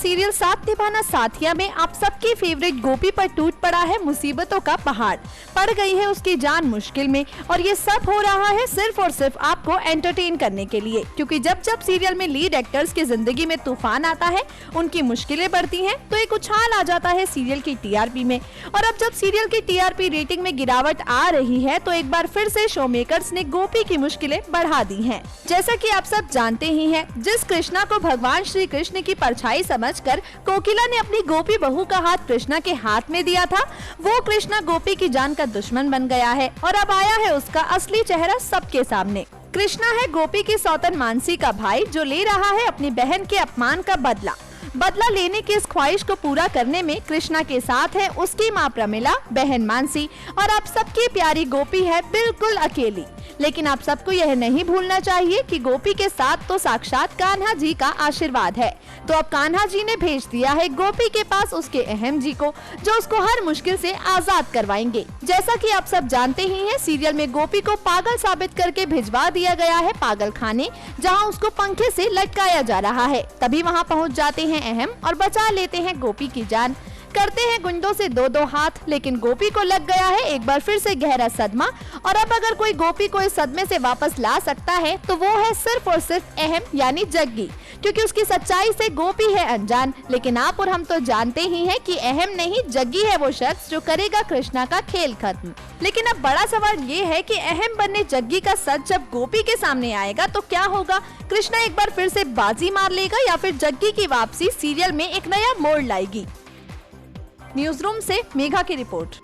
Serial साथ निभाना साथिया में आप सबकी फेवरेट गोपी पर टूट पड़ा है मुसीबतों का पहाड़। पड़ गई है उसकी जान मुश्किल में और ये सब हो रहा है सिर्फ और सिर्फ आपको एंटरटेन करने के लिए, क्योंकि जब जब सीरियल में लीड एक्टर्स की जिंदगी में तूफान आता है, उनकी मुश्किलें बढ़ती हैं, तो एक उछाल आ जाता है सीरियल की टीआरपी में। और अब जब सीरियल की टीआरपी रेटिंग में गिरावट आ रही है, तो एक बार फिर से शो मेकर्स ने गोपी की मुश्किलें बढ़ा दी हैं। जैसा कि आप सब जानते ही हैं, जिस कृष्णा को भगवान श्री कृष्ण की परछाई समझकर कोकिला ने अपनी गोपी बहू का हाथ कृष्णा के हाथ में दिया था, वो कृष्णा गोपी की जान का दुश्मन बन गया है और अब आया है उसका असली चेहरा सबके सामने। कृष्णा है गोपी की सौतन मानसी का भाई, जो ले रहा है अपनी बहन के अपमान का बदला लेने की इस ख्वाहिश को पूरा करने में कृष्णा के साथ है उसकी माँ प्रमिला, बहन मानसी और आप सबकी प्यारी गोपी है बिल्कुल अकेली। लेकिन आप सबको यह नहीं भूलना चाहिए कि गोपी के साथ तो साक्षात कान्हा जी का आशीर्वाद है। तो अब कान्हा जी ने भेज दिया है गोपी के पास उसके अहम जी को, जो उसको हर मुश्किल से आजाद करवाएंगे। जैसा कि आप सब जानते ही हैं, सीरियल में गोपी को पागल साबित करके भिजवा दिया गया है पागल खाने, जहां उसको पंखे से लटकाया जा रहा है। तभी वहां पहुंच जाते हैं अहम और बचा लेते हैं गोपी की जान। करते हैं गुंडों से दो हाथ, लेकिन गोपी को लग गया है एक बार फिर से गहरा सदमा। और अब अगर कोई गोपी को इस सदमे से वापस ला सकता है, तो वो है सिर्फ और सिर्फ अहम यानी जग्गी, क्योंकि उसकी सच्चाई से गोपी है अनजान। लेकिन आप और हम तो जानते ही हैं कि अहम नहीं, जग्गी है वो शख्स जो करेगा कृष्णा का खेल खत्म। लेकिन अब बड़ा सवाल ये है कि अहम बनने जग्गी का सच जब गोपी के सामने आएगा तो क्या होगा? कृष्णा एक बार फिर से बाजी मार लेगा या फिर जग्गी की वापसी सीरियल में एक नया मोड़ लाएगी? न्यूज़ रूम से मेघा की रिपोर्ट।